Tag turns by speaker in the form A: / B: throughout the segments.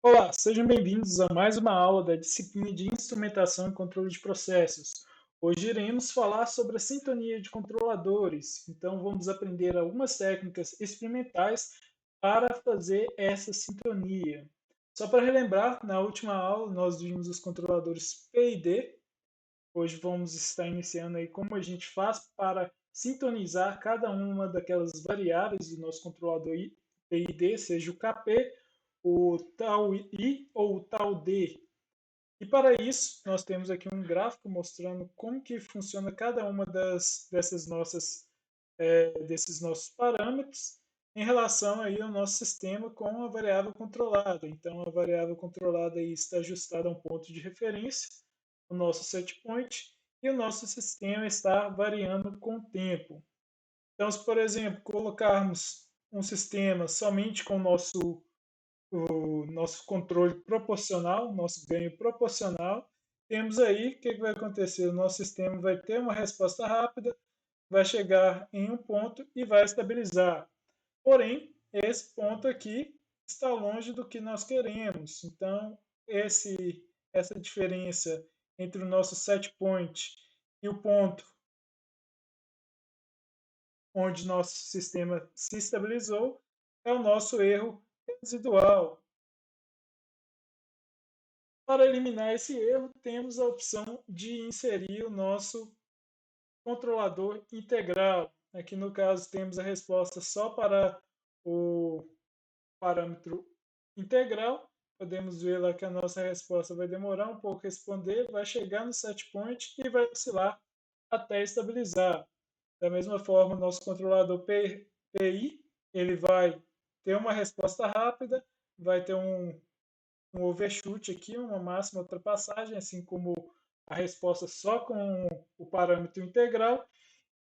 A: Olá, sejam bem-vindos a mais uma aula da disciplina de Instrumentação e Controle de Processos. Hoje iremos falar sobre a sintonia de controladores, então vamos aprender algumas técnicas experimentais para fazer essa sintonia. Só para relembrar, na última aula nós vimos os controladores P e D. Hoje vamos estar iniciando aí como a gente faz para sintonizar cada uma daquelas variáveis do nosso controlador P e D, seja o KP, o tal I ou o tal D. E para isso, nós temos aqui um gráfico mostrando como que funciona cada uma desses nossos parâmetros em relação aí ao nosso sistema com a variável controlada. Então, a variável controlada aí está ajustada a um ponto de referência, o nosso set point, e o nosso sistema está variando com o tempo. Então, se, por exemplo, colocarmos um sistema somente com o nosso controle proporcional, nosso ganho proporcional, temos aí o que vai acontecer? O nosso sistema vai ter uma resposta rápida, vai chegar em um ponto e vai estabilizar. Porém, esse ponto aqui está longe do que nós queremos. Então, essa diferença entre o nosso set point e o ponto onde nosso sistema se estabilizou é o nosso erro residual. Para eliminar esse erro, temos a opção de inserir o nosso controlador integral. Aqui no caso temos a resposta só para o parâmetro integral. Podemos ver lá que a nossa resposta vai demorar um pouco a responder, vai chegar no set point e vai oscilar até estabilizar. Da mesma forma, o nosso controlador PI, ele vai ter uma resposta rápida, vai ter um overshoot aqui, uma máxima ultrapassagem, assim como a resposta só com o parâmetro integral,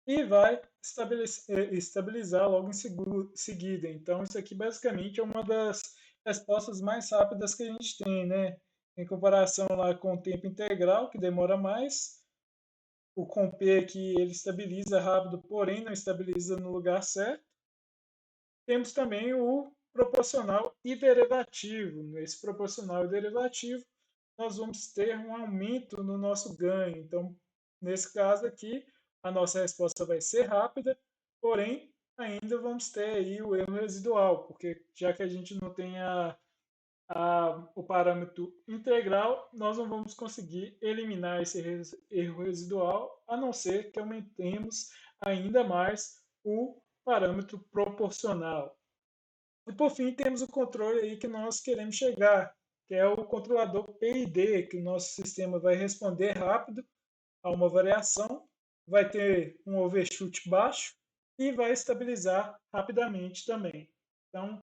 A: e vai estabilizar logo em seguida. Então, isso aqui basicamente é uma das respostas mais rápidas que a gente tem, né? Em comparação lá com o tempo integral, que demora mais, o com P aqui ele estabiliza rápido, porém não estabiliza no lugar certo. Temos também o proporcional e derivativo. Nesse proporcional e derivativo, nós vamos ter um aumento no nosso ganho. Então, nesse caso aqui, a nossa resposta vai ser rápida, porém, ainda vamos ter aí o erro residual, porque já que a gente não tem o parâmetro integral, nós não vamos conseguir eliminar esse erro residual, a não ser que aumentemos ainda mais o parâmetro proporcional. E por fim, temos o controle aí que nós queremos chegar, que é o controlador PID, que o nosso sistema vai responder rápido a uma variação, vai ter um overshoot baixo e vai estabilizar rapidamente também. Então,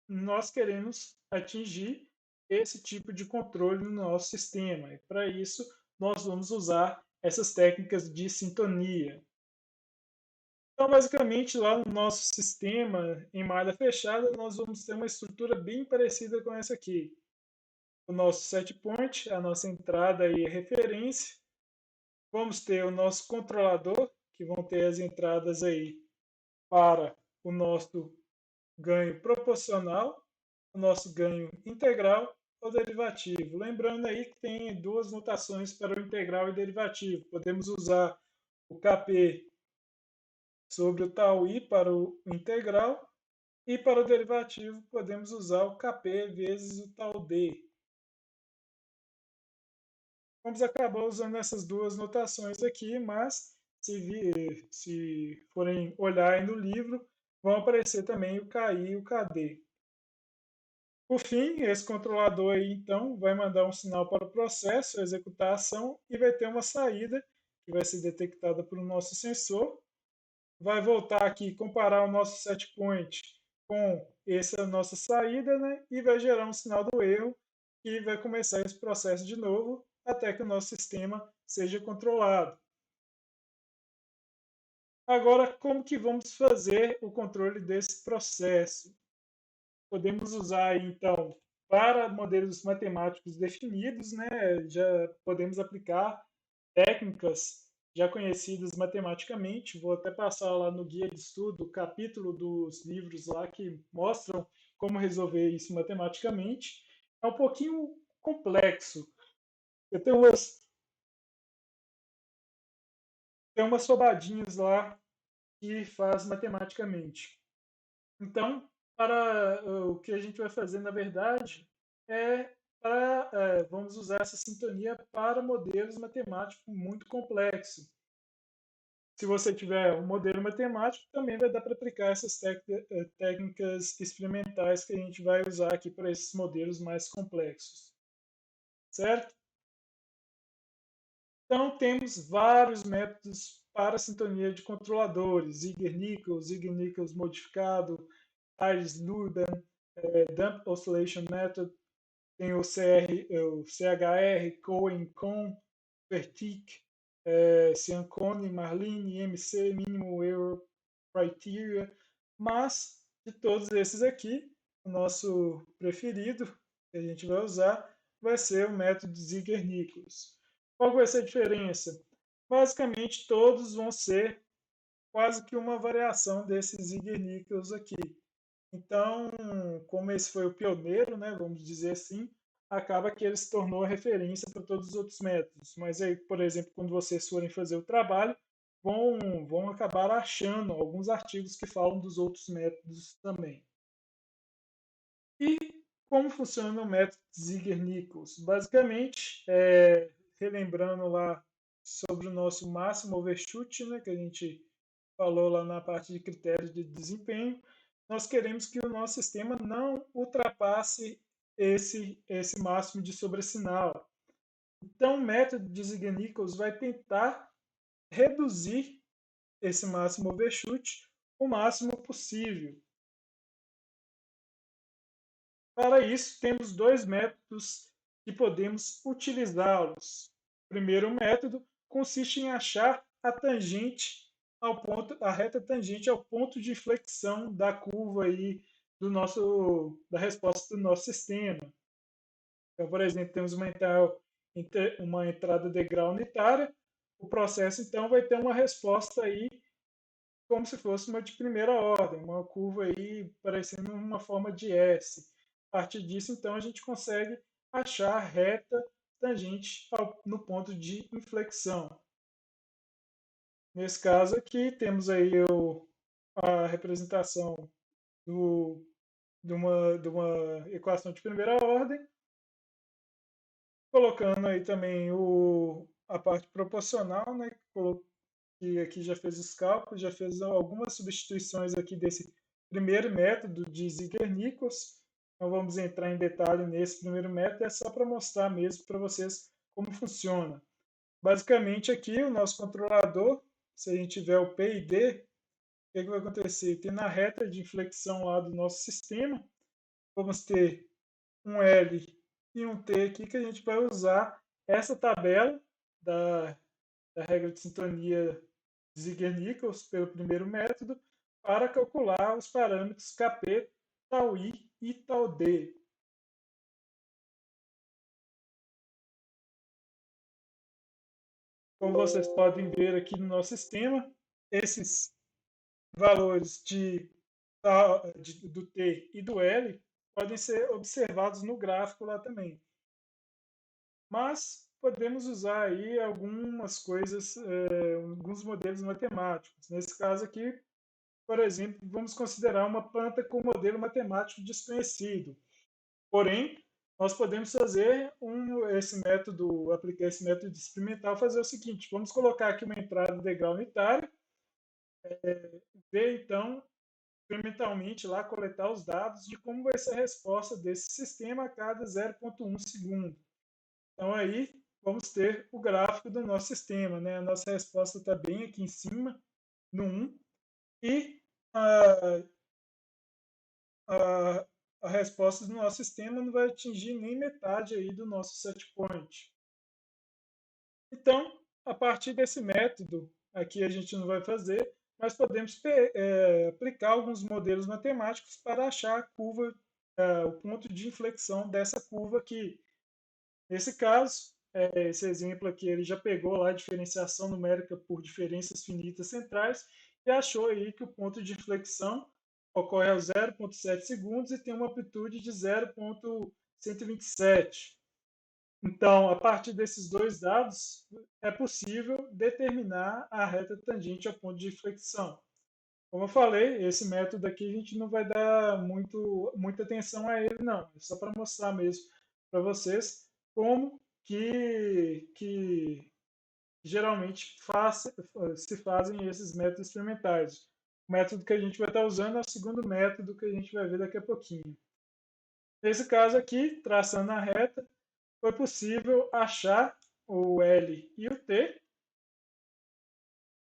A: nós queremos atingir esse tipo de controle no nosso sistema. E para isso, nós vamos usar essas técnicas de sintonia. Então, basicamente, lá no nosso sistema em malha fechada, nós vamos ter uma estrutura bem parecida com essa aqui. O nosso set point, a nossa entrada e referência. Vamos ter o nosso controlador, que vão ter as entradas aí para o nosso ganho proporcional, o nosso ganho integral ou derivativo. Lembrando aí que tem duas notações para o integral e derivativo. Podemos usar o Kp sobre o tau i para o integral e para o derivativo podemos usar o Kp vezes o tau d. Vamos acabar usando essas duas notações aqui, mas se forem olhar aí no livro, vão aparecer também o KI e o KD. Por fim, esse controlador aí, então, vai mandar um sinal para o processo executar a ação e vai ter uma saída que vai ser detectada pelo nosso sensor. Vai voltar aqui e comparar o nosso set point com essa nossa saída, né? E vai gerar um sinal do erro e vai começar esse processo de novo até que o nosso sistema seja controlado. Agora, como que vamos fazer o controle desse processo? Podemos usar, então, para modelos matemáticos definidos, né, já podemos aplicar técnicas já conhecidas matematicamente. Vou até passar lá no guia de estudo o capítulo dos livros lá que mostram como resolver isso matematicamente. é um pouquinho complexo. Eu tenho umas sobadinhas lá que faz matematicamente. Então, para o que a gente vai fazer, na verdade, vamos usar essa sintonia para modelos matemáticos muito complexos. Se você tiver um modelo matemático, também vai dar para aplicar essas técnicas experimentais que a gente vai usar aqui para esses modelos mais complexos, certo? Então, temos vários métodos para sintonia de controladores, Ziegler-Nichols, Ziegler-Nichols modificado, Tales-Lurban, Dump Oscillation Method, tem o CHR, Cohen-Cohn, Vertic, Ciancone, Marlin, IMC, Minimum Error Criteria, mas de todos esses aqui, o nosso preferido que a gente vai usar vai ser o método Ziegler-Nichols. Qual vai ser a diferença? Basicamente, todos vão ser quase que uma variação desses Ziegler-Nichols aqui. Então, como esse foi o pioneiro, né, vamos dizer assim, acaba que ele se tornou a referência para todos os outros métodos. Mas aí, por exemplo, quando vocês forem fazer o trabalho, vão acabar achando alguns artigos que falam dos outros métodos também. E como funciona o método Ziegler-Nichols? Basicamente, relembrando lá sobre o nosso máximo overshoot, né, que a gente falou lá na parte de critérios de desempenho, nós queremos que o nosso sistema não ultrapasse esse máximo de sobressinal. Então, o método de Ziegler-Nichols vai tentar reduzir esse máximo overshoot o máximo possível. Para isso, temos dois métodos que podemos utilizá-los. O primeiro método consiste em achar a reta tangente ao ponto de inflexão da curva aí da resposta do nosso sistema. Então, por exemplo, temos uma entrada degrau unitária, o processo então vai ter uma resposta aí como se fosse uma de primeira ordem, uma curva aí parecendo uma forma de S. A partir disso, então, a gente consegue achar a reta tangente no ponto de inflexão. Nesse caso aqui, temos aí a representação de uma equação de primeira ordem, colocando aí também a parte proporcional, né, que aqui já fez os cálculos, já fez algumas substituições aqui desse primeiro método de Ziegler-Nichols. Então vamos entrar em detalhe nesse primeiro método, é só para mostrar mesmo para vocês como funciona. Basicamente aqui o nosso controlador, se a gente tiver o P e D, o que vai acontecer? Tem na reta de inflexão lá do nosso sistema, vamos ter um L e um T aqui que a gente vai usar essa tabela da, da regra de sintonia Ziegler-Nichols pelo primeiro método para calcular os parâmetros Kp, tau i e tau d. Como vocês podem ver aqui no nosso sistema, esses valores do T e do L podem ser observados no gráfico lá também. Mas podemos usar aí algumas coisas, alguns modelos matemáticos. Nesse caso aqui, por exemplo, vamos considerar uma planta com modelo matemático desconhecido. Porém, nós podemos aplicar esse método experimental, fazer o seguinte: vamos colocar aqui uma entrada degrau unitária, ver então experimentalmente lá coletar os dados de como vai ser a resposta desse sistema a cada 0,1 segundo. Então aí vamos ter o gráfico do nosso sistema, né? A nossa resposta está bem aqui em cima, no 1, e a, a, a resposta do nosso sistema não vai atingir nem metade aí do nosso set point. Então, a partir desse método, aqui a gente não vai fazer, mas podemos aplicar alguns modelos matemáticos para achar a curva, o ponto de inflexão dessa curva aqui. Nesse caso, esse exemplo aqui, ele já pegou lá a diferenciação numérica por diferenças finitas centrais e achou aí que o ponto de inflexão ocorre aos 0,7 segundos e tem uma amplitude de 127. Então, a partir desses dois dados, é possível determinar a reta tangente ao ponto de flexão. Como eu falei, esse método aqui a gente não vai dar muita atenção a ele, não. É só para mostrar mesmo para vocês como que geralmente se fazem esses métodos experimentais. O método que a gente vai estar usando é o segundo método que a gente vai ver daqui a pouquinho. Nesse caso aqui, traçando a reta, foi possível achar o L e o T.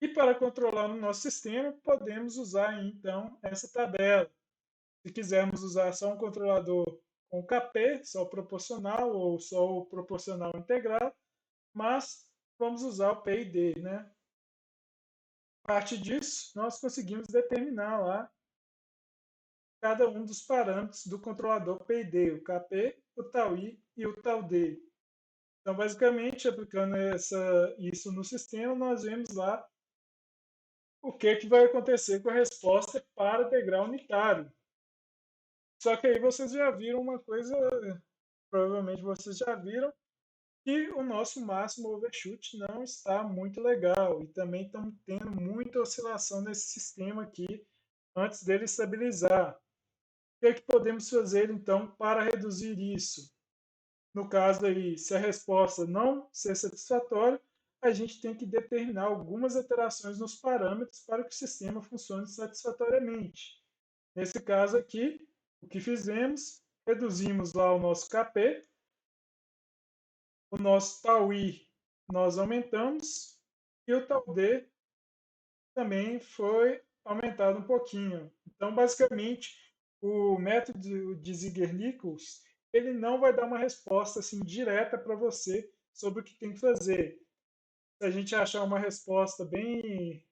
A: E para controlar no nosso sistema, podemos usar então essa tabela. Se quisermos usar só um controlador com KP, só o proporcional ou só o proporcional integral, mas vamos usar o P e D, né? A partir disso, nós conseguimos determinar lá cada um dos parâmetros do controlador P e D, o KP, o tau I e o tau D. Então, basicamente, aplicando isso no sistema, nós vemos lá o que vai acontecer com a resposta para degrau unitário. Só que aí vocês já viram uma coisa, provavelmente vocês já viram, que o nosso máximo overshoot não está muito legal e também estamos tendo muita oscilação nesse sistema aqui antes dele estabilizar. O que é que podemos fazer então para reduzir isso? No caso aí, se a resposta não ser satisfatória, a gente tem que determinar algumas alterações nos parâmetros para que o sistema funcione satisfatoriamente. Nesse caso aqui, o que fizemos, reduzimos lá o nosso KP, o nosso tau I nós aumentamos e o tau D também foi aumentado um pouquinho. Então, basicamente, o método de Ziegler-Nichols ele não vai dar uma resposta assim direta para você sobre o que tem que fazer. Se a gente achar uma resposta bem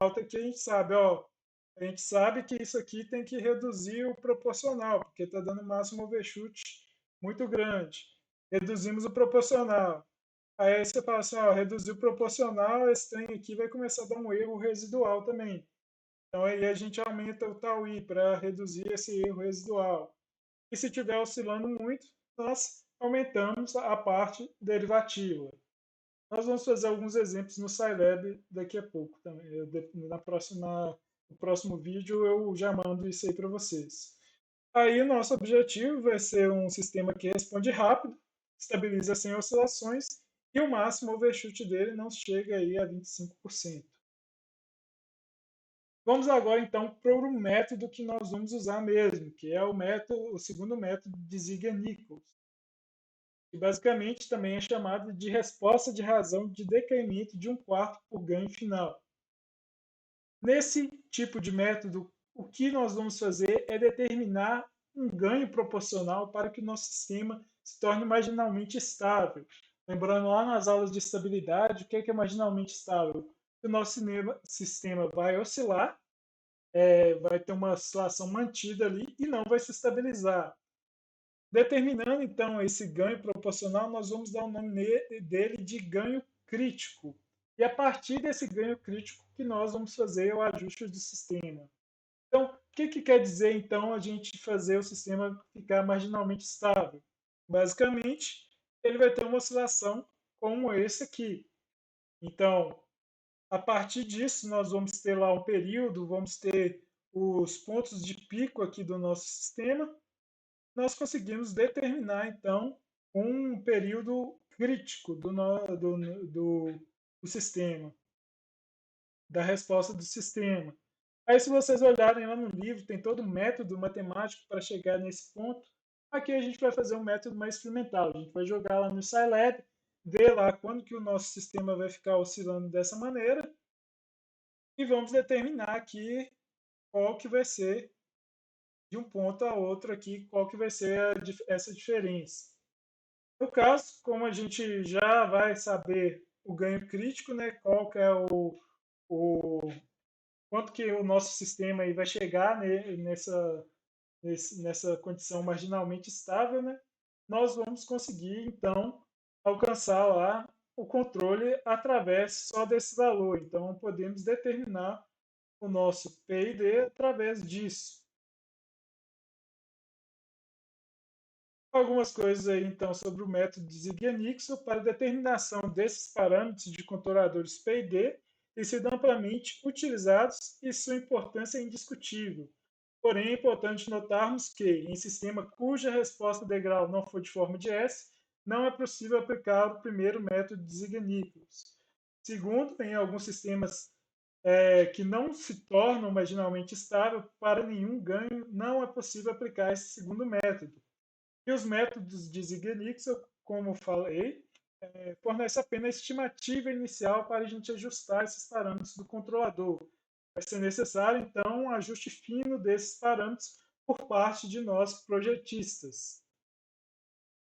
A: alta, que a gente sabe, ó, a gente sabe que isso aqui tem que reduzir o proporcional, porque está dando máximo overshoot muito grande. Reduzimos o proporcional. Aí você fala assim, ó, reduzir o proporcional, esse trem aqui vai começar a dar um erro residual também. Então aí a gente aumenta o tau I para reduzir esse erro residual. E se estiver oscilando muito, nós aumentamos a parte derivativa. Nós vamos fazer alguns exemplos no Scilab daqui a pouco também. No próximo vídeo eu já mando isso aí para vocês. Aí o nosso objetivo vai ser um sistema que responde rápido, estabiliza sem oscilações e o máximo overshoot dele não chega aí a 25%. Vamos agora então para o método que nós vamos usar mesmo, que é o segundo método de Ziegler-Nichols, que basicamente também é chamado de resposta de razão de decaimento de 1/4 por ganho final. Nesse tipo de método, o que nós vamos fazer é determinar um ganho proporcional para que o nosso sistema se torne marginalmente estável. Lembrando lá nas aulas de estabilidade, o que é marginalmente estável? O nosso sistema vai oscilar, vai ter uma oscilação mantida ali e não vai se estabilizar. Determinando então esse ganho proporcional, nós vamos dar o nome dele de ganho crítico. E a partir desse ganho crítico que nós vamos fazer o ajuste do sistema. Então, o que quer dizer então a gente fazer o sistema ficar marginalmente estável? Basicamente, ele vai ter uma oscilação como esse aqui. Então, a partir disso, nós vamos ter lá um período, vamos ter os pontos de pico aqui do nosso sistema. Nós conseguimos determinar, então, um período crítico do sistema, da resposta do sistema. Aí, se vocês olharem lá no livro, tem todo um método matemático para chegar nesse ponto. Aqui a gente vai fazer um método mais experimental. A gente vai jogar lá no Scilab, ver lá quando que o nosso sistema vai ficar oscilando dessa maneira e vamos determinar aqui qual que vai ser de um ponto a outro aqui, qual que vai ser essa diferença. No caso, como a gente já vai saber o ganho crítico, né, qual que é o quanto que o nosso sistema aí vai chegar nessa condição marginalmente estável, né, nós vamos conseguir, então, alcançar lá o controle através só desse valor. Então, podemos determinar o nosso P e D através disso. Algumas coisas aí, então, sobre o método de Ziegenixel para determinação desses parâmetros de controladores P e D, têm sido amplamente utilizados e sua importância é indiscutível. Porém, é importante notarmos que, em sistema cuja resposta degrau não for de forma de S, não é possível aplicar o primeiro método de Ziegenixel. Segundo, em alguns sistemas que não se tornam marginalmente estáveis para nenhum ganho, não é possível aplicar esse segundo método. E os métodos de Ziegenixel, como falei, fornecem apenas a estimativa inicial para a gente ajustar esses parâmetros do controlador. Vai ser necessário, então, um ajuste fino desses parâmetros por parte de nós projetistas.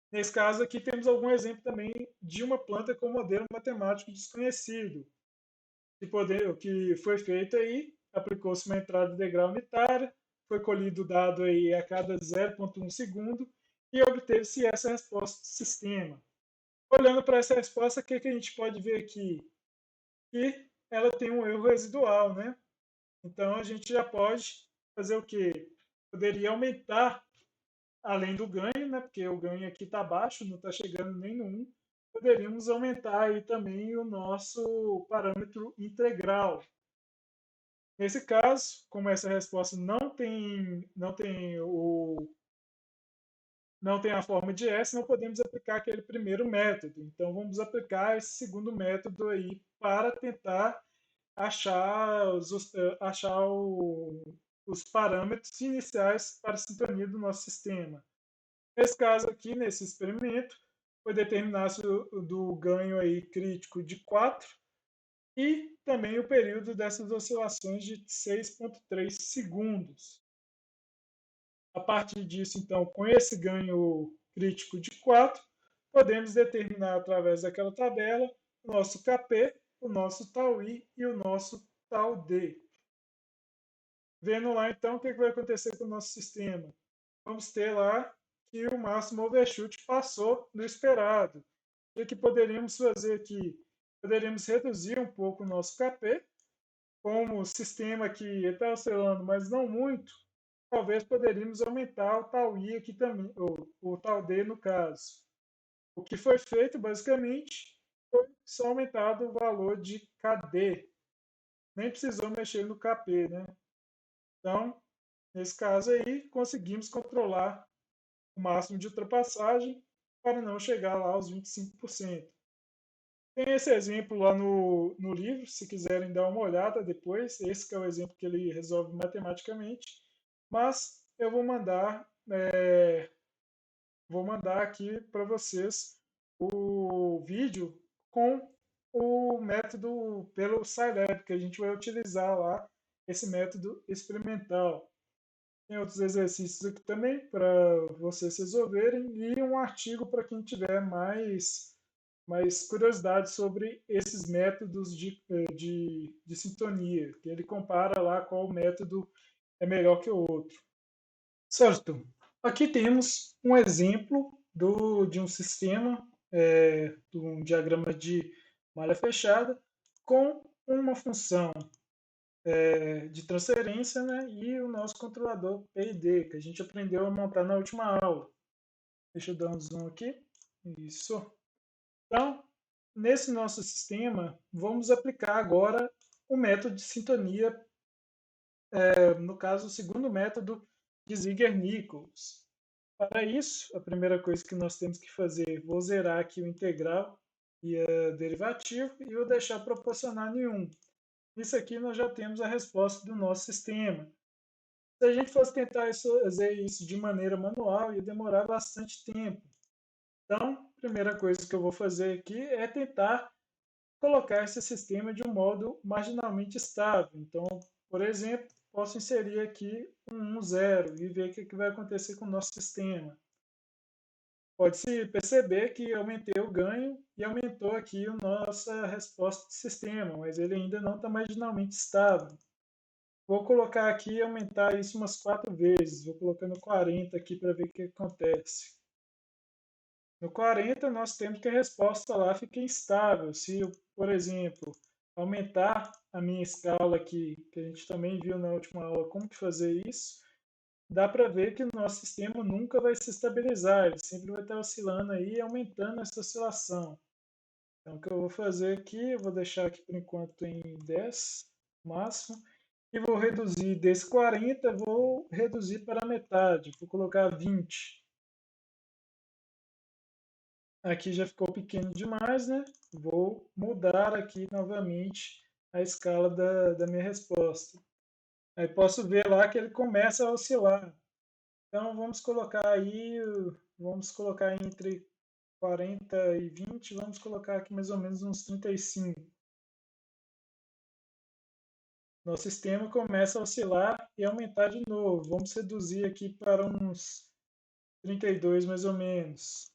A: Nesse caso aqui, temos algum exemplo também de uma planta com modelo matemático desconhecido. O que foi feito aí, aplicou-se uma entrada de degrau unitária, foi colhido o dado aí a cada 0,1 segundo e obteve-se essa resposta do sistema. Olhando para essa resposta, o que a gente pode ver aqui? Que ela tem um erro residual, né? Então a gente já pode fazer o quê? Poderia aumentar além do ganho, né? Porque o ganho aqui está baixo, não está chegando nem no 1. Poderíamos aumentar aí também o nosso parâmetro integral. Nesse caso, como essa resposta não tem a forma de S, não podemos aplicar aquele primeiro método. Então, vamos aplicar esse segundo método aí para tentar achar os parâmetros iniciais para a sintonia do nosso sistema. Nesse caso aqui, nesse experimento, foi determinar-se do ganho aí crítico de 4 e também o período dessas oscilações de 6,3 segundos. A partir disso, então, com esse ganho crítico de 4, podemos determinar através daquela tabela o nosso Kp, o nosso tau i e o nosso tau d. Vendo lá, então, o que vai acontecer com o nosso sistema? Vamos ter lá que o máximo overshoot passou do esperado. O que poderíamos fazer aqui? Poderíamos reduzir um pouco o nosso Kp, como o sistema aqui está oscilando, mas não muito, talvez poderíamos aumentar o tau i aqui também, ou o tau d no caso. O que foi feito, basicamente, foi só aumentado o valor de KD. Nem precisou mexer no KP, né? Então, nesse caso aí, conseguimos controlar o máximo de ultrapassagem para não chegar lá aos 25%. Tem esse exemplo lá no livro, se quiserem dar uma olhada depois. Esse que é o exemplo que ele resolve matematicamente. Mas eu vou mandar aqui para vocês o vídeo com o método pelo Scilab, que a gente vai utilizar lá, esse método experimental. Tem outros exercícios aqui também para vocês resolverem e um artigo para quem tiver mais curiosidade sobre esses métodos de sintonia, que ele compara lá qual método é melhor que o outro. Certo. Aqui temos um exemplo de um sistema, de um diagrama de malha fechada, com uma função de transferência, né, e o nosso controlador PID, que a gente aprendeu a montar na última aula. Deixa eu dar um zoom aqui. Isso. Então, nesse nosso sistema, vamos aplicar agora o método de sintonia, no caso, o segundo método de Ziegler-Nichols. Para isso, a primeira coisa que nós temos que fazer, vou zerar aqui o integral e a derivativo e vou deixar proporcional em 1. Isso aqui nós já temos a resposta do nosso sistema. Se a gente fosse tentar fazer isso de maneira manual, ia demorar bastante tempo. Então, a primeira coisa que eu vou fazer aqui é tentar colocar esse sistema de um modo marginalmente estável. Então, por exemplo, posso inserir aqui um 0 e ver o que vai acontecer com o nosso sistema. Pode-se perceber que aumentei o ganho e aumentou aqui a nossa resposta de sistema, mas ele ainda não está marginalmente estável. Vou colocar aqui e aumentar isso umas 4 vezes. Vou colocando 40 aqui para ver o que acontece. No 40, nós temos que a resposta lá fica instável. Se eu, por exemplo, aumentar a minha escala aqui, que a gente também viu na última aula como que fazer isso, dá para ver que o nosso sistema nunca vai se estabilizar, ele sempre vai estar oscilando aí, aumentando essa oscilação. Então, o que eu vou fazer aqui, eu vou deixar aqui por enquanto em 10 máximo, e vou reduzir desse 40, vou reduzir para a metade, vou colocar 20. Aqui já ficou pequeno demais, né? Vou mudar aqui novamente a escala da minha resposta. Aí posso ver lá que ele começa a oscilar. Então vamos colocar aí, vamos colocar entre 40 e 20, vamos colocar aqui mais ou menos uns 35. Nosso sistema começa a oscilar e aumentar de novo. Vamos reduzir aqui para uns 32 mais ou menos.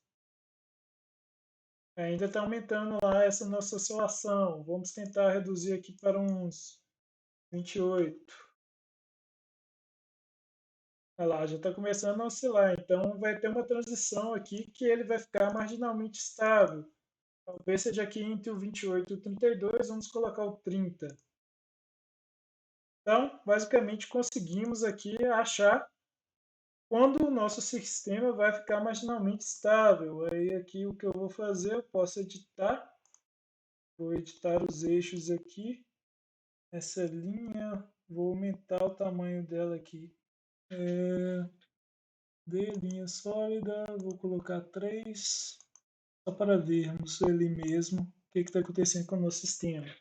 A: Ainda está aumentando lá essa nossa oscilação. Vamos tentar reduzir aqui para uns 28. Olha lá, já está começando a oscilar. Então vai ter uma transição aqui que ele vai ficar marginalmente estável. Talvez seja aqui entre o 28 e o 32, vamos colocar o 30. Então, basicamente, conseguimos aqui achar quando o nosso sistema vai ficar marginalmente estável. Aí aqui o que eu vou fazer, eu posso editar. Vou editar os eixos aqui. Essa linha, vou aumentar o tamanho dela aqui. De linha sólida, vou colocar 3, só para vermos ali mesmo o que está acontecendo com o nosso sistema.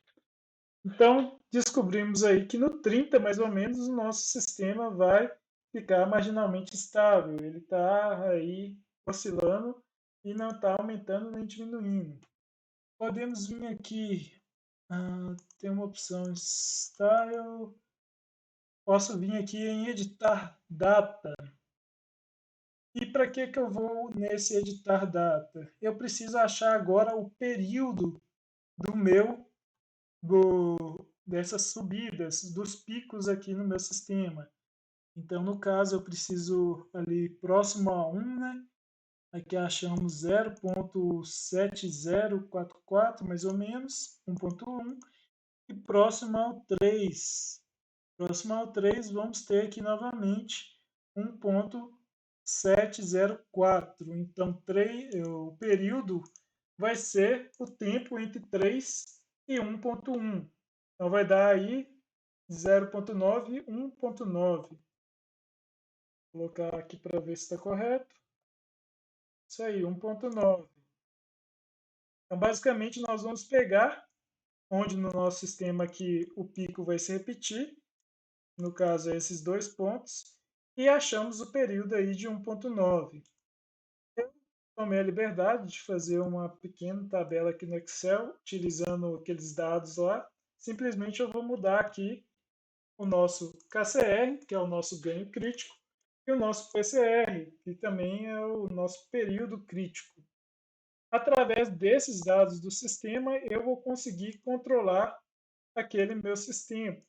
A: Então, descobrimos aí que no 30, mais ou menos, o nosso sistema vai ficar marginalmente estável. Ele está aí oscilando e não está aumentando nem diminuindo. Podemos vir aqui, tem uma opção Style, posso vir aqui em editar data. E para que eu vou nesse editar data? Eu preciso achar agora o período do meu dessas subidas, dos picos aqui no meu sistema. Então, no caso, eu preciso ali próximo a 1, né? Aqui achamos 0.7044, mais ou menos, 1.1. E próximo ao 3. Próximo ao 3, vamos ter aqui novamente 1.704. Então, o período vai ser o tempo entre 3 e 1.1. Então, vai dar aí 0.9 e 1.9. Vou colocar aqui para ver se está correto. Isso aí, 1.9. Então, basicamente, nós vamos pegar onde no nosso sistema aqui o pico vai se repetir, no caso é esses dois pontos, e achamos o período aí de 1.9. Eu tomei a liberdade de fazer uma pequena tabela aqui no Excel, utilizando aqueles dados lá. Simplesmente eu vou mudar aqui o nosso KCR, que é o nosso ganho crítico, e o nosso PCR, que também é o nosso período crítico. Através desses dados do sistema, eu vou conseguir controlar aquele meu sistema.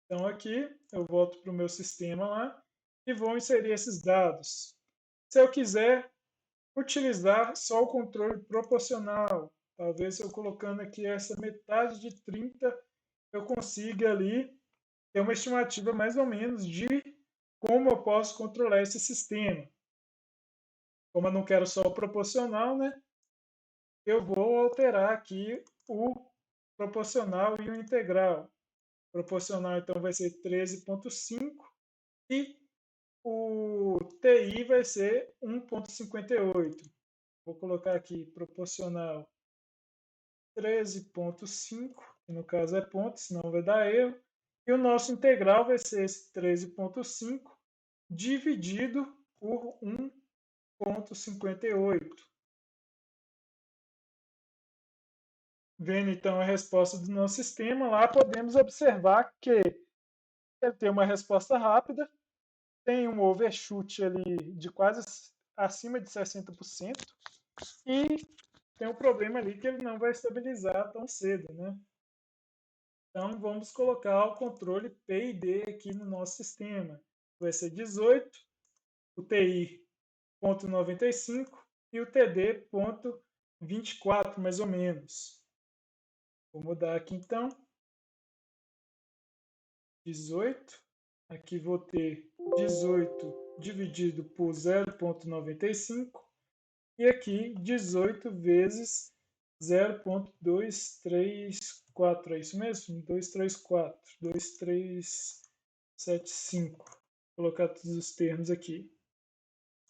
A: Então aqui eu volto para o meu sistema lá e vou inserir esses dados. Se eu quiser utilizar só o controle proporcional, talvez eu colocando aqui essa metade de 30, eu consiga ali ter uma estimativa mais ou menos de como eu posso controlar esse sistema. Como eu não quero só o proporcional, né? Eu vou alterar aqui o proporcional e o integral. Proporcional, então, vai ser 13,5 e o TI vai ser 1,58. Vou colocar aqui proporcional 13,5, que no caso é ponto, senão vai dar erro. E o nosso integral vai ser esse 13,5 dividido por 1,58. Vendo então a resposta do nosso sistema, lá podemos observar que ele tem uma resposta rápida, tem um overshoot ali de quase acima de 60% e tem um problema ali que ele não vai estabilizar tão cedo, né? Então vamos colocar o controle P e D aqui no nosso sistema. Vai ser 18, o TI 0,95 e o TD 0,24 mais ou menos. Vou mudar aqui então. 18. Aqui vou ter 18 dividido por 0,95 e aqui 18 vezes 0,234, é isso mesmo? 234, 2375. Vou colocar todos os termos aqui.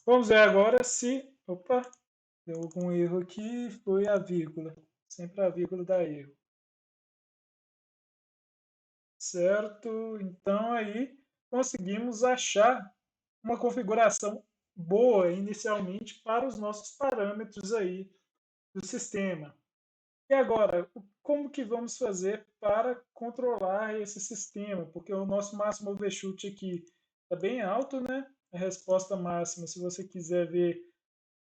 A: Vamos ver agora se... Opa, deu algum erro aqui, foi a vírgula. Sempre a vírgula dá erro. Certo? Então aí conseguimos achar uma configuração boa inicialmente para os nossos parâmetros aí do sistema. E agora, como que vamos fazer para controlar esse sistema? Porque o nosso máximo overshoot aqui está bem alto, né? A resposta máxima, se você quiser ver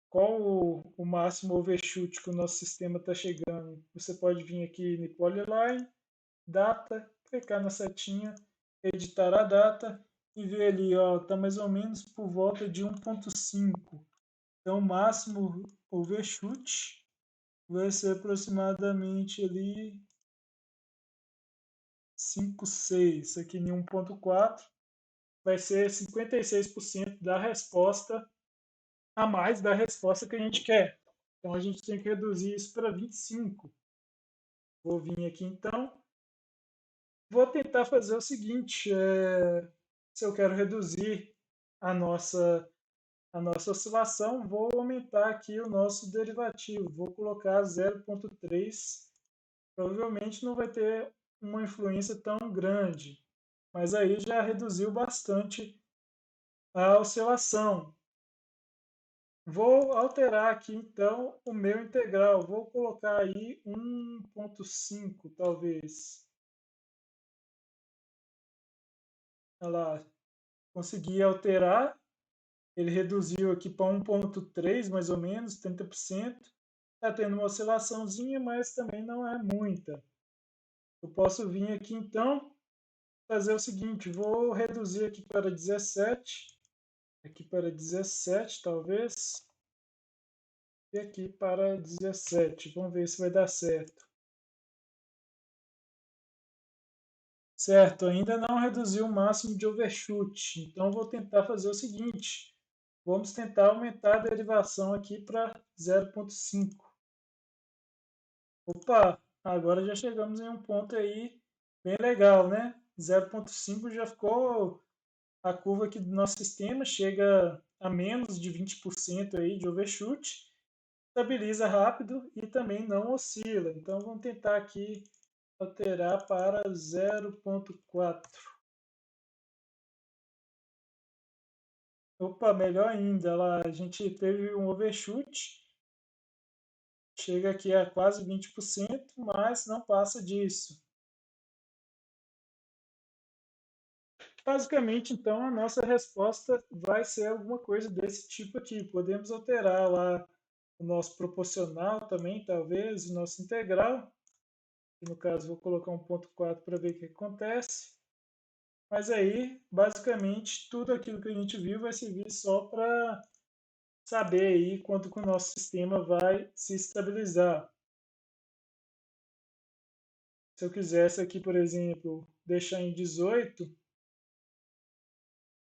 A: qual o máximo overshoot que o nosso sistema está chegando, você pode vir aqui no Polyline, data, clicar na setinha, editar a data e ver ali, ó, tá mais ou menos por volta de 1.5. Então, o máximo overshoot vai ser aproximadamente ali 5, 6. Aqui em 1.4 vai ser 56% da resposta a mais da resposta que a gente quer. Então, a gente tem que reduzir isso para 25. Vou vir aqui então. Vou tentar fazer o seguinte: se eu quero reduzir a nossa, a nossa oscilação, vou aumentar aqui o nosso derivativo. Vou colocar 0,3. Provavelmente não vai ter uma influência tão grande, mas aí já reduziu bastante a oscilação. Vou alterar aqui então o meu integral. Vou colocar aí 1.5, talvez. Olha lá, consegui alterar. Ele reduziu aqui para 1.3, mais ou menos, 30%. Está tendo uma oscilaçãozinha, mas também não é muita. Eu posso vir aqui então, fazer o seguinte, vou reduzir aqui para 17, aqui para 17 talvez, e aqui para 17. Vamos ver se vai dar certo. Certo, ainda não reduziu o máximo de overshoot, então vou tentar fazer o seguinte, vamos tentar aumentar a derivação aqui para 0,5. Opa, agora já chegamos em um ponto aí bem legal, né? 0,5 já ficou, a curva aqui do nosso sistema chega a menos de 20% aí de overshoot, estabiliza rápido e também não oscila. Então vamos tentar aqui alterar para 0,4. Opa, melhor ainda, lá a gente teve um overshoot, chega aqui a quase 20%, mas não passa disso. Basicamente, então, a nossa resposta vai ser alguma coisa desse tipo aqui. Podemos alterar lá o nosso proporcional também, talvez, o nosso integral. No caso, vou colocar 1.4 para ver o que acontece. Mas aí, basicamente, tudo aquilo que a gente viu vai servir só para saber aí quanto que o nosso sistema vai se estabilizar. Se eu quisesse aqui, por exemplo, deixar em 18,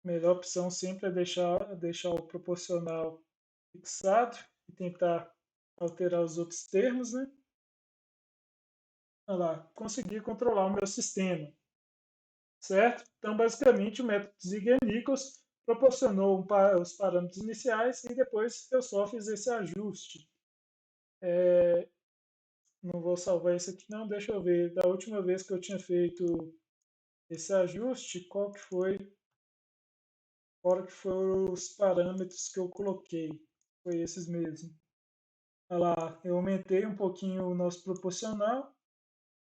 A: a melhor opção sempre é deixar o proporcional fixado e tentar alterar os outros termos, né? Olha lá, conseguir controlar o meu sistema, certo? Então, basicamente, o método Ziegler-Nichols proporcionou os parâmetros iniciais e depois eu só fiz esse ajuste. Não vou salvar isso aqui não, deixa eu ver. Da última vez que eu tinha feito esse ajuste, qual que foram os parâmetros que eu coloquei? Foi esses mesmo. Olha lá, eu aumentei um pouquinho o nosso proporcional.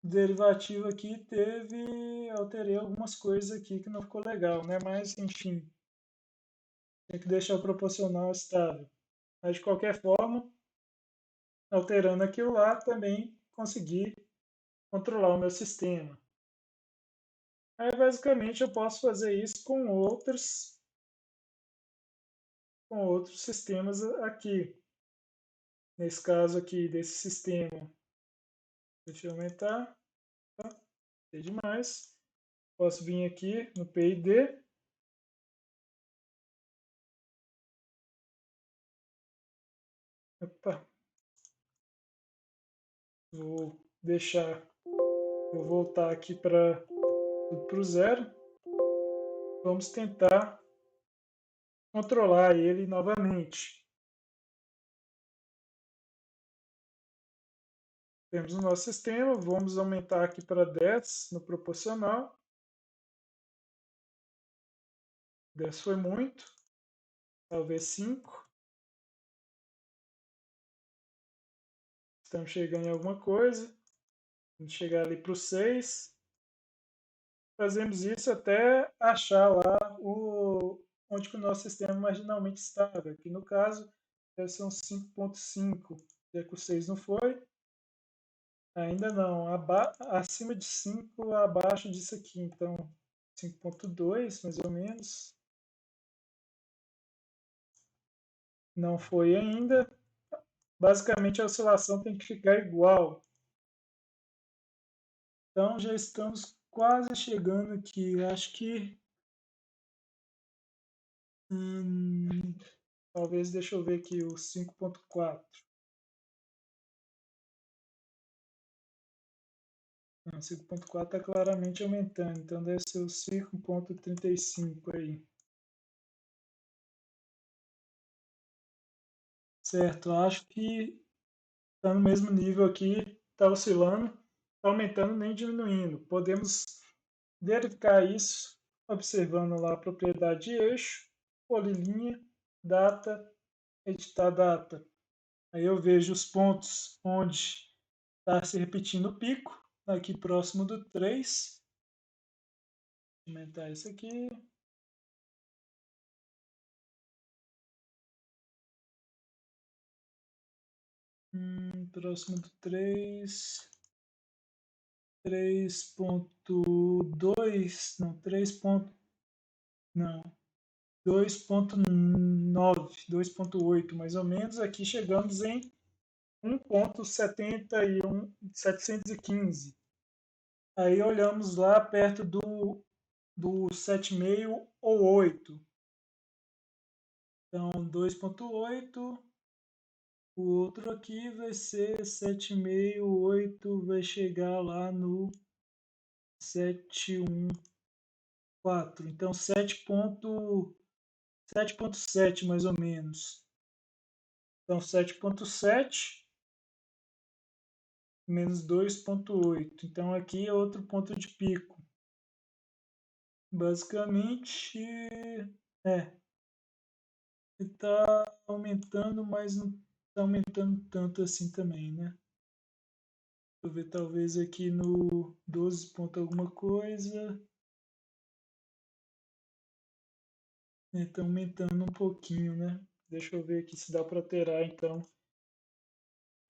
A: O derivativo aqui alterei algumas coisas aqui que não ficou legal, né? Mas, enfim, tem que deixar o proporcional estável. Mas, de qualquer forma, alterando aquilo lá, também consegui controlar o meu sistema. Aí, basicamente, eu posso fazer isso com outros sistemas aqui. Nesse caso aqui, desse sistema, deixa eu aumentar, tá? Tem demais. Posso vir aqui no PID Opa, vou deixar, vou voltar aqui para o zero. Vamos tentar controlar ele novamente. Temos o nosso sistema, vamos aumentar aqui para 10 no proporcional. 10 foi muito, talvez 5. Estamos chegando em alguma coisa. Vamos chegar ali para o 6. Fazemos isso até achar lá onde que o nosso sistema marginalmente estava. Aqui no caso, deve ser um 5.5. Já que o 6 não foi, ainda não. Acima de 5, abaixo disso aqui. Então, 5.2, mais ou menos. Não foi ainda. Basicamente, a oscilação tem que ficar igual. Então, já estamos quase chegando aqui. Acho que... talvez, deixa eu ver aqui, o 5.4. Não, 5.4 está claramente aumentando, então deve ser o 5.35 aí. Certo, acho que está no mesmo nível aqui, está oscilando, está aumentando nem diminuindo. Podemos verificar isso observando lá a propriedade de eixo, polilinha, data, editar data. Aí eu vejo os pontos onde está se repetindo o pico, aqui próximo do 3. Vou aumentar isso aqui. Próximo do 3. 3.2, não, 3. Não, 2.9, 2.8 mais ou menos. Aqui chegamos em 1.71, 715. Aí olhamos lá perto do 7,5 ou 8. Então, 2.8, o outro aqui vai ser 7,5, 8, vai chegar lá no 7,14. Então, 7,7 mais ou menos. Então, 7,7 menos 2,8. Então, aqui é outro ponto de pico. Basicamente, é, está aumentando, mas não está aumentando tanto assim também, né? Vou ver talvez aqui no 12 ponto alguma coisa. Está aumentando um pouquinho, né? Deixa eu ver aqui se dá para alterar, então.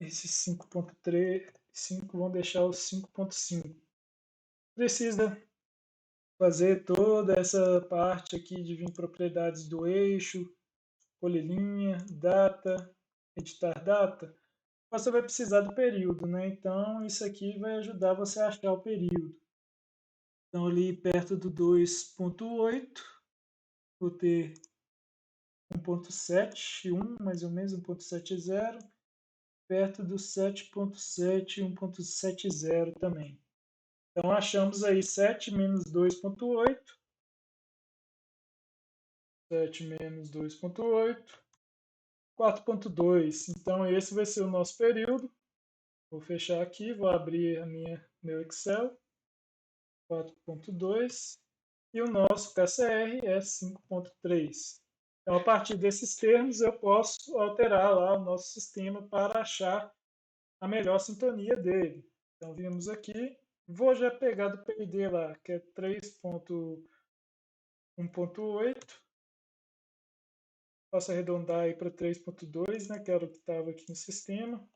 A: Esses 5.3, 5 vão deixar os 5.5. Precisa fazer toda essa parte aqui de vir propriedades do eixo, polilinha, data, editar data. Você vai precisar do período, né? Então, isso aqui vai ajudar você a achar o período. Então, ali perto do 2.8, vou ter 1.71, mais ou menos, 1.70, perto do 7.7, 1.70 também. Então, achamos aí 7 menos 2.8, 7 menos 2.8, 4.2. Então, esse vai ser o nosso período. Vou fechar aqui, vou abrir meu Excel, 4.2, e o nosso KCR é 5.3. Então, a partir desses termos, eu posso alterar lá o nosso sistema para achar a melhor sintonia dele. Então, vimos aqui, vou já pegar do PID lá, que é 3.1.8. Posso arredondar aí para 3.2, né, que era o que estava aqui no sistema.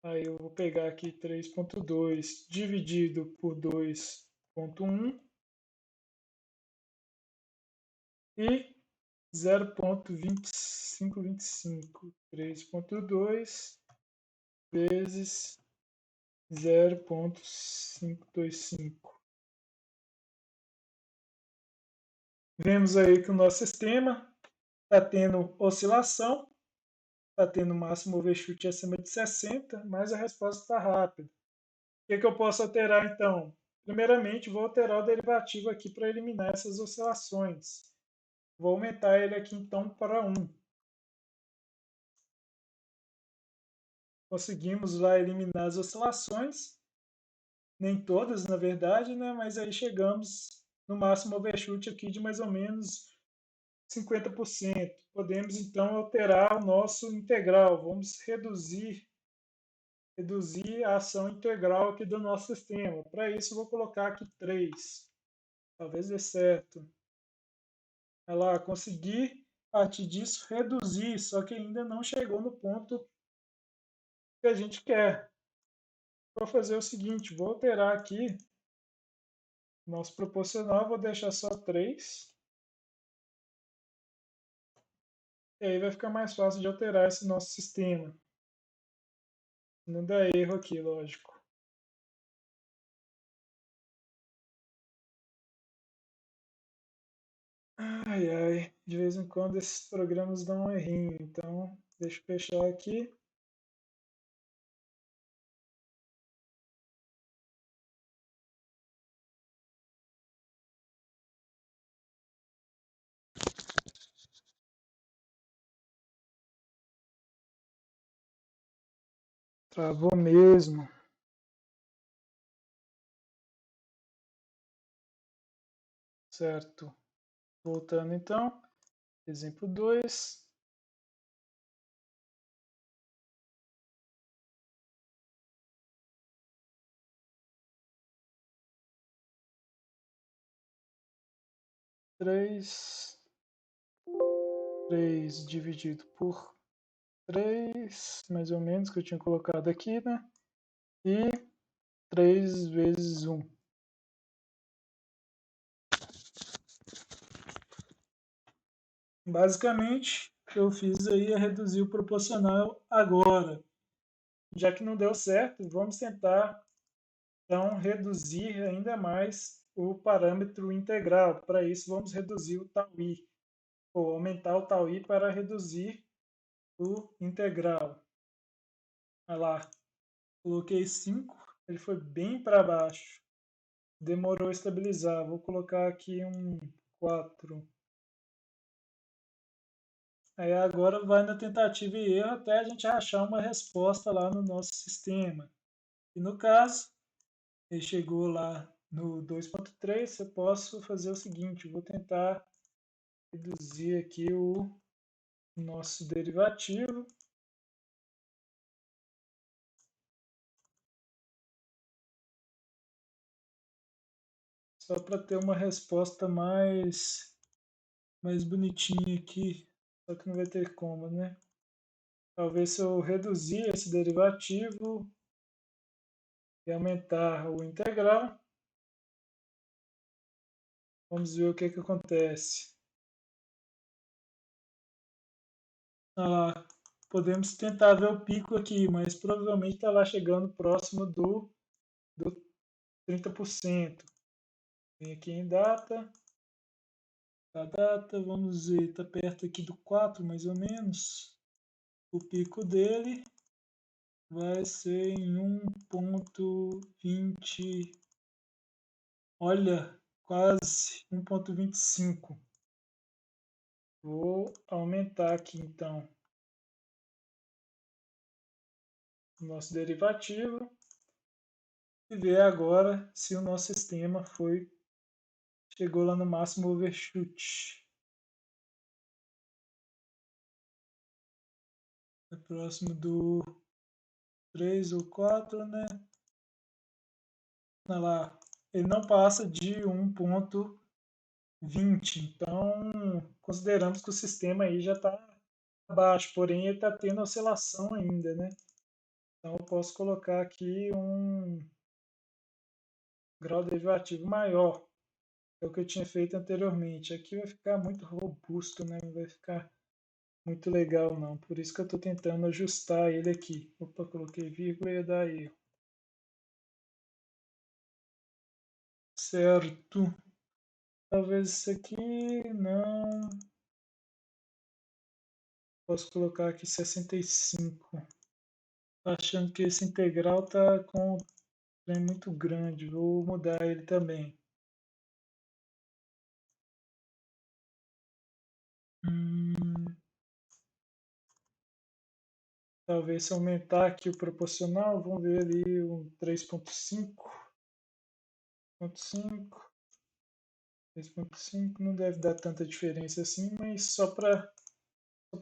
A: Aí eu vou pegar aqui 3.2 dividido por 2.1 e 0.2525. 3.2 vezes 0.525. Vemos aí que o nosso sistema está tendo oscilação, está tendo máximo overshoot acima de 60, mais a resposta está rápida. O que eu posso alterar então? Primeiramente, vou alterar o derivativo aqui para eliminar essas oscilações. Vou aumentar ele aqui então para 1. Conseguimos lá eliminar as oscilações, nem todas na verdade, né? Mas aí chegamos no máximo overshoot aqui de mais ou menos 50%. Podemos então alterar o nosso integral. Vamos reduzir a ação integral aqui do nosso sistema. Para isso, vou colocar aqui 3. Talvez dê certo. Olha lá, consegui, a partir disso, reduzir, só que ainda não chegou no ponto que a gente quer. Vou fazer o seguinte, vou alterar aqui nosso proporcional, vou deixar só 3. E aí vai ficar mais fácil de alterar esse nosso sistema. Não dá erro aqui, lógico. Ai, ai, de vez em quando esses programas dão um errinho, então deixa eu fechar aqui. Travou mesmo, certo? Voltando então, exemplo 2. Três dividido por 3, mais ou menos, que eu tinha colocado aqui, né? E 3 vezes 1. Basicamente, o que eu fiz aí é reduzir o proporcional agora. Já que não deu certo, vamos tentar então reduzir ainda mais o parâmetro integral. Para isso, vamos reduzir o tau-i, ou aumentar o tau-i para reduzir o integral. Olha lá, coloquei 5, ele foi bem para baixo. Demorou a estabilizar. Vou colocar aqui um 4. Aí agora vai na tentativa e erro até a gente achar uma resposta lá no nosso sistema. E no caso, ele chegou lá no 2.3, eu posso fazer o seguinte, vou tentar reduzir aqui o nosso derivativo. Só para ter uma resposta mais bonitinha aqui. Só que não vai ter como, né? Talvez se eu reduzir esse derivativo e aumentar o integral, vamos ver o que acontece. Ah, podemos tentar ver o pico aqui, mas provavelmente está lá chegando próximo do 30%. Vem aqui em data, a data, vamos ver, está perto aqui do 4 mais ou menos. O pico dele vai ser em 1.20, olha, quase 1.25. Vou aumentar aqui então o nosso derivativo e ver agora se o nosso sistema chegou lá no máximo overshoot. É próximo do 3 ou 4, né? Olha lá, ele não passa de 1.20, então consideramos que o sistema aí já está abaixo, porém ele está tendo oscilação ainda, né? Então eu posso colocar aqui um grau derivativo maior, que é o que eu tinha feito anteriormente. Aqui vai ficar muito robusto, né? Não vai ficar muito legal não, por isso que eu estou tentando ajustar ele aqui. Opa, coloquei vírgula e ia dar erro. Certo. Talvez isso aqui não. Posso colocar aqui 65. Tô achando que esse integral está com um trem muito grande. Vou mudar ele também. Hum, talvez se aumentar aqui o proporcional, vamos ver ali um 3.5. 3.5 não deve dar tanta diferença assim, mas só para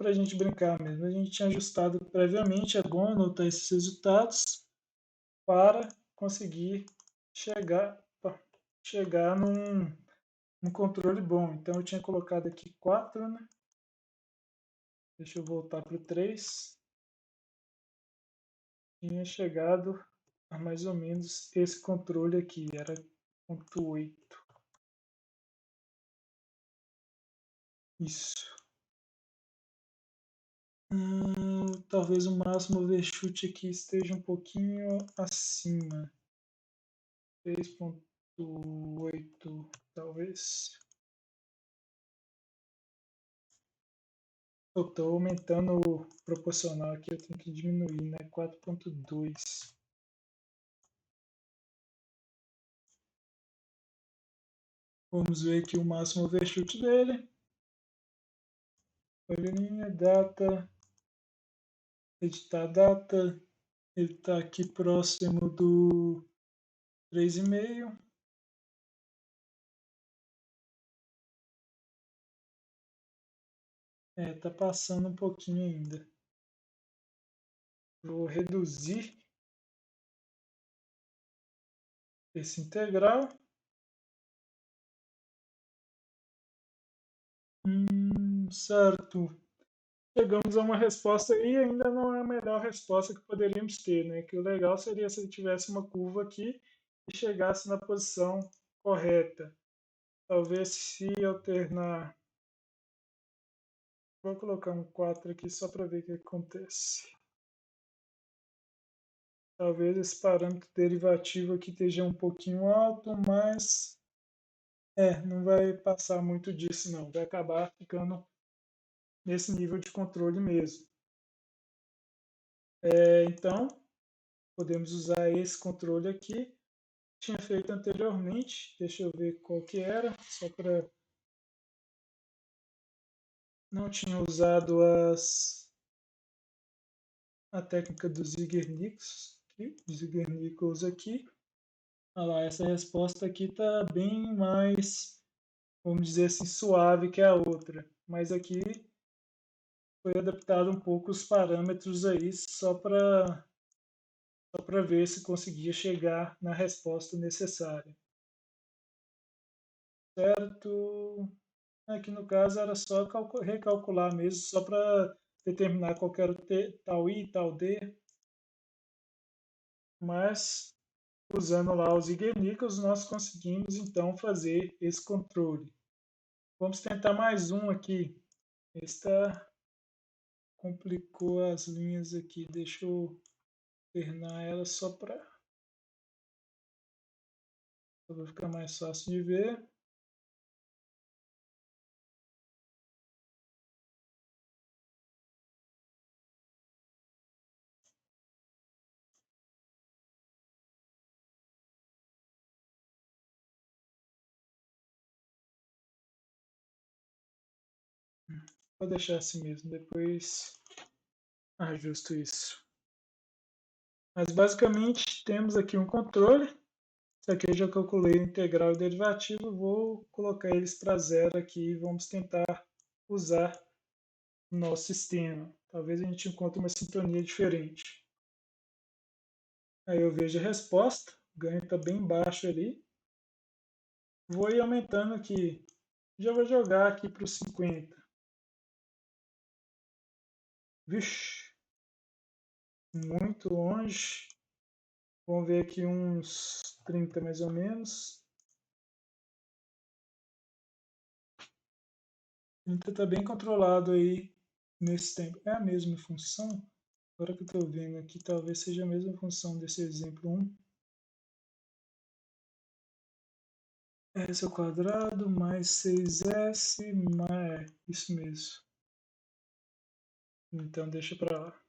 A: a gente brincar mesmo. A gente tinha ajustado previamente, é bom anotar esses resultados para conseguir chegar, chegar num controle bom. Então eu tinha colocado aqui 4, né? Deixa eu voltar para o 3. Tinha chegado a mais ou menos esse controle aqui, era 0.8. Isso. Talvez o máximo overshoot aqui esteja um pouquinho acima. 3.8, talvez. Eu estou aumentando o proporcional aqui, eu tenho que diminuir, né? 4.2. Vamos ver aqui o máximo overshoot dele. Folhinha, data, editar data. Ele está aqui próximo do 3,5. Tá passando um pouquinho ainda. Vou reduzir esse integral. Certo. Chegamos a uma resposta e ainda não é a melhor resposta que poderíamos ter, né? Que o legal seria se ele tivesse uma curva aqui e chegasse na posição correta. Talvez se alternar. Vou colocar um 4 aqui só para ver o que acontece. Talvez esse parâmetro derivativo aqui esteja um pouquinho alto, mas não vai passar muito disso não. Vai acabar ficando nesse nível de controle mesmo. Então, podemos usar esse controle aqui. Tinha feito anteriormente, deixa eu ver qual que era, só para... Não tinha usado a técnica dos Ziegler-Nichols aqui. Olha lá, essa resposta aqui está bem mais, vamos dizer assim, suave que a outra. Mas aqui foi adaptado um pouco os parâmetros aí, só para ver se conseguia chegar na resposta necessária. Certo? Aqui no caso era só recalcular mesmo, só para determinar qual era o tal I e tal D, mas usando lá os Igenicals nós conseguimos então fazer esse controle. Vamos tentar mais um aqui. Esta complicou as linhas aqui, deixa eu alternar ela só para ficar mais fácil de ver. Vou deixar assim mesmo, depois ajusto isso. Mas basicamente temos aqui um controle. Isso aqui eu já calculei o integral e derivativo. Vou colocar eles para zero aqui e vamos tentar usar o nosso sistema. Talvez a gente encontre uma sintonia diferente. Aí eu vejo a resposta. O ganho está bem baixo ali. Vou ir aumentando aqui. Já vou jogar aqui para os 50. Vixe, muito longe. Vamos ver aqui uns 30 mais ou menos. 30 está bem controlado aí nesse tempo. É a mesma função? Agora que eu estou vendo aqui, talvez seja a mesma função desse exemplo 1. S ao quadrado mais 6S mais... Isso mesmo. Então deixa para lá.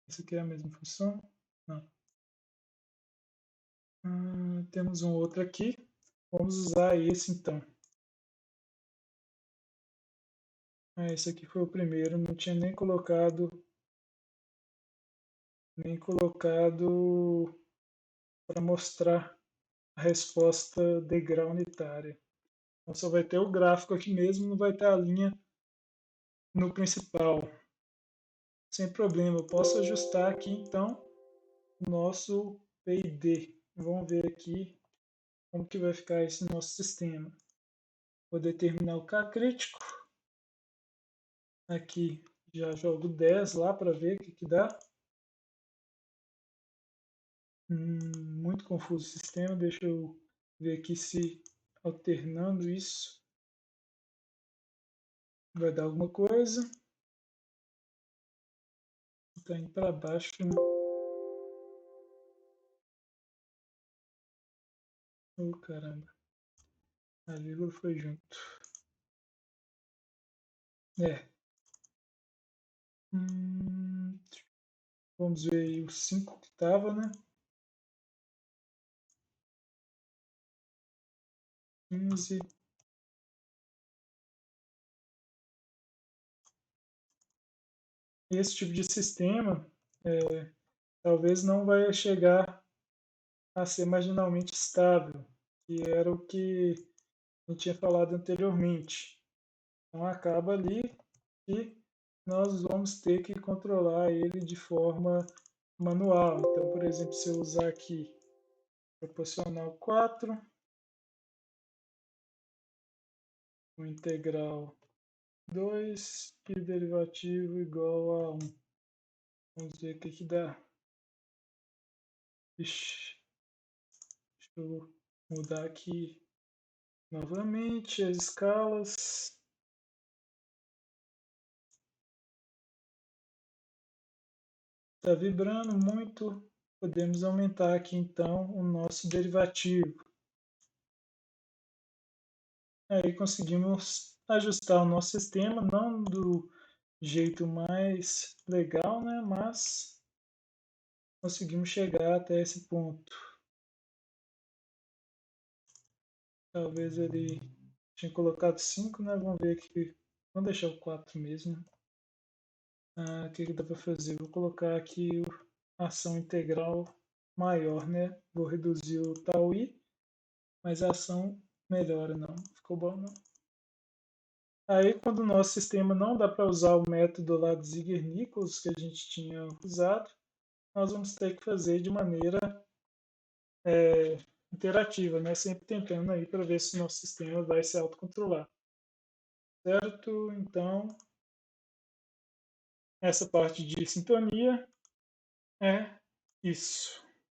A: Esse aqui é a mesma função? Não. Temos um outro aqui. Vamos usar esse então. Esse aqui foi o primeiro, não tinha nem colocado para mostrar a resposta degrau unitária. Então só vai ter o gráfico aqui mesmo, não vai ter a linha no principal. Sem problema, eu posso ajustar aqui então o nosso PID. Vamos ver aqui como que vai ficar esse nosso sistema. Vou determinar o K crítico. Aqui já jogo 10 lá para ver o que dá. Muito confuso o sistema. Deixa eu ver aqui se alternando isso vai dar alguma coisa. Está indo para baixo. Né? Oh, caramba. A vírgula foi junto. É. Vamos ver aí o 5 que estava, né? 15. Esse tipo de sistema talvez não vai chegar a ser marginalmente estável, que era o que eu tinha falado anteriormente. Então acaba ali que nós vamos ter que controlar ele de forma manual. Então, por exemplo, se eu usar aqui proporcional 4, o integral 2 e o derivativo igual a 1. Vamos ver o que dá. Ixi, deixa eu mudar aqui novamente as escalas. Está vibrando muito. Podemos aumentar aqui então o nosso derivativo. Aí conseguimos ajustar o nosso sistema, não do jeito mais legal, né? Mas conseguimos chegar até esse ponto. Talvez ele tinha colocado 5, né? Vamos ver aqui. Vamos deixar o 4 mesmo. O que dá para fazer? Vou colocar aqui a ação integral maior, né? Vou reduzir o tau i, mas a ação melhora, não. Ficou bom, não? Aí, quando o nosso sistema não dá para usar o método lá de Ziegler-Nichols que a gente tinha usado, nós vamos ter que fazer de maneira interativa, né? Sempre tentando aí para ver se o nosso sistema vai se autocontrolar. Certo? Então, essa parte de sintonia é isso.